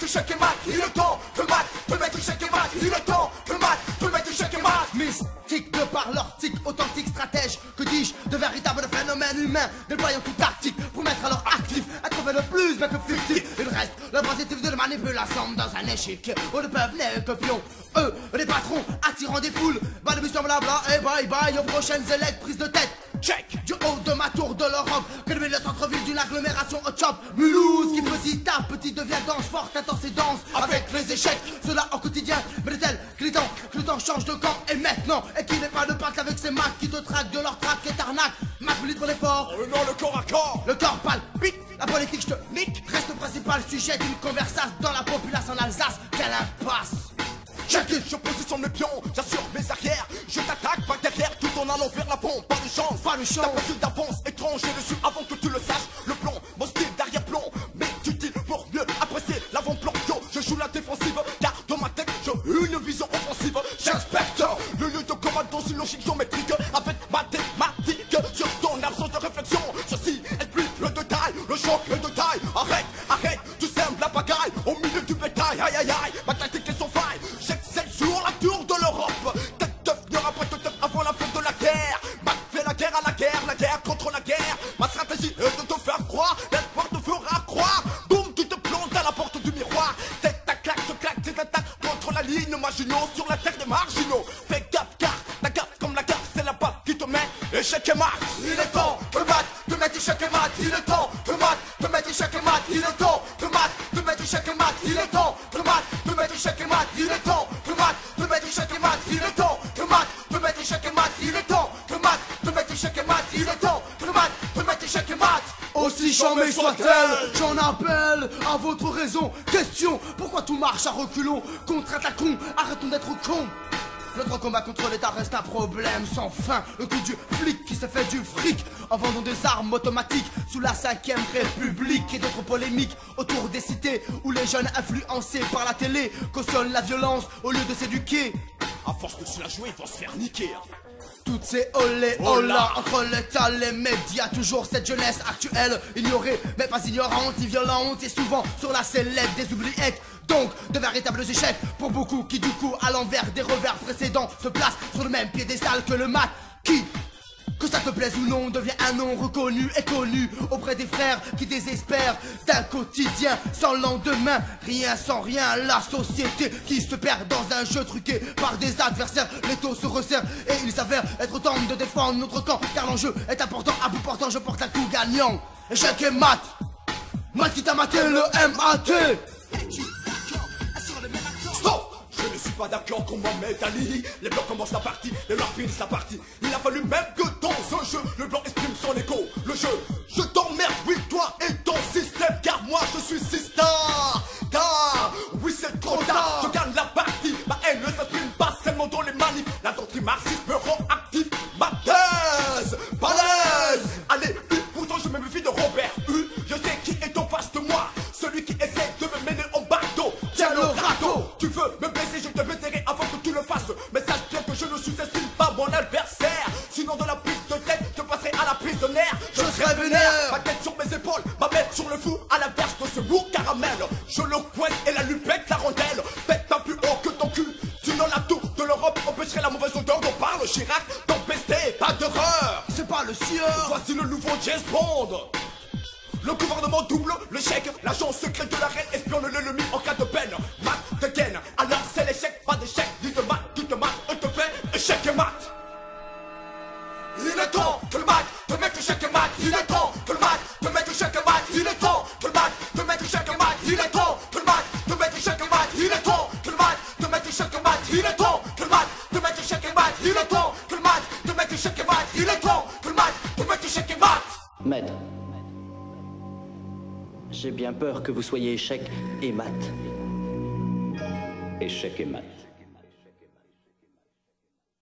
mettre échec et mat. Il est temps que le mat te mettre échec et mat. Il est temps que le mat te mettre échec et mat. Mystique de par leur tic, authentique stratège, que dis-je, de véritables phénomènes humains, déployant toute tactique pour mettre à leur actif, à trouver le plus mais que fictif. Il reste le positif de la manipulation dans un échiquier où ne peuvent n'est que pions. Eux, les patrons, attirant des foules, balbutiant blabla et bye bye aux prochaines électes prises de tête. Check. Du haut de ma tour de l'Europe, que le centre-ville d'une agglomération au chop. Mulhouse qui petit à petit devient dense, forte, intense et dense. Avec les échecs, cela au quotidien. Mais de tel que le temps change de camp. Et maintenant, et qu'il n'est pas de pacte avec ces macs qui te traquent de leur traque et t'arnaquent. Mac milite pour l'effort. Oh non, le corps à corps. Le corps palpite. La politique, je te nique. Reste le principal sujet d'une conversation dans la population en Alsace. Quelle impasse. Check it, je positionne mes pions, j'assure mes arrières. Je t'attaque pas derrière tout en allant vers la pompe. Pas de chance, pas de chance. T'as pas su d'avance, étranger dessus avant que tu le saches. Le plomb, mon style d'arrière-plomb, mais utile pour mieux apprécier l'avant-plan. Yo, je joue la défensive, car dans ma tête, j'ai une vision offensive. J'inspecte le lieu de combat dans une logique géométrique avec mathématiques sur ton absence de réflexion. Ceci explique le détail, le choc est de taille. Arrête, tu sèmes la pagaille au milieu du bétail. Aïe aïe aïe, ma tactique est sans faille. J'excelle sur la tour de l'Europe. Tête d'œuf n'aura pas de teuf avant la fin de la guerre. Mac fait la guerre à la guerre contre la guerre. Ma stratégie est de te faire croire, l'espoir te fera croire. Boum, tu te plantes à la porte du miroir. Tête ta claque, se claque, tes attaques contre la ligne marginaux sur la terre des marginaux. Fais gaffe car ta gaffe comme la gaffe, c'est la baffe qui te met échec et mat. Il est temps que le mat te mette échec et mat. Il est temps que le mat te mette échec et mat. Il est temps que le mat te mette échec et mat. Il est temps que le mat te mette échec et mat. Il est temps que le mat te mette échec et mat. Il est temps que le mat te mette échec et mat. Il est temps que le mat te mette échec et mat. Il est temps que le mat te mette échec et mat. Aussi charmée soit-elle, j'en appelle à votre raison. Question, pourquoi tout marche à reculons? Contre-attaquons, arrêtons d'être cons. Notre combat contre l'État reste un problème sans fin. Le coup du flic qui se fait du fric en vendant des armes automatiques sous la 5ème République. Et d'autres polémiques autour des cités où les jeunes influencés par la télé cautionnent la violence au lieu de s'éduquer. À force de se la jouer, ils vont se faire niquer. Toutes ces olé hola entre l'État, les médias, toujours cette jeunesse actuelle ignorée, mais pas ignorante ni violente, et souvent sur la sellette des oubliettes. Donc de véritables échecs pour beaucoup qui du coup à l'envers des revers précédents se placent sur le même piédestal que le mat qui, que ça te plaise ou non, devient un nom reconnu et connu auprès des frères qui désespèrent d'un quotidien sans lendemain. Rien sans rien, la société qui se perd dans un jeu truqué par des adversaires. Les taux se resserrent et il s'avère être temps de défendre notre camp, car l'enjeu est important. À bout portant, je porte un coup gagnant. Échec et mat, mat qui t'a maté le MAT. Je ne suis pas d'accord qu'on m'en mette à lit. Les blancs commencent la partie, les noirs finissent la partie. Il a fallu même que dans un jeu, le blanc exprime son écho. Le jeu, je t'emmerde, oui, toi et ton système, car moi je suis star. Oui, c'est trop tard, je gagne la partie. Ma haine ne s'exprime pas seulement dans les manifs. La doctrine marxiste me rend actif. Ma thèse, balèze. Allez, pourtant je me méfie de Robert U. Je sais qui est en face de moi, celui qui essaie de me mener en bateau. Tiens le râteau, tu veux me baiser, je te baiserai avant que tu le fasses. Mais sache bien que je ne sous-estime pas mon adversaire. Sinon de la prise de tête, je passerai à la prisonnière. Je serai vénère, ma tête sur mes épaules, ma bête sur le fou, à l'inverse de ce mou caramel. Je le coince et la lui pète la rondelle. Pète pas plus haut que ton cul. Sinon la tour de l'Europe empêcherait la mauvaise odeur dont parle Chirac. Tempesté, pas d'horreur. C'est pas le sieur. Voici le nouveau James Bond. Le gouvernement double le chèque, l'agent secret de la reine espionne l'ennemi en cas de peine. Mat de gain, alors c'est l'échec, pas d'échec. Dis-te mat, et te fait échec et mat. Il est temps que le mat te mette échec et mat. Il est temps que le mat te mette échec et mat. Il est temps que le mat te mette échec et mat. Il est temps que le mat te mette échec et mat. Il est temps que le mat te mette échec et mat. Il est temps que le mat te mette échec et mat. Il est temps que le mat te mette échec et mat. Il est temps que le mat te mette échec et mat. Maître, j'ai bien peur que vous soyez échec et mat. Échec et mat.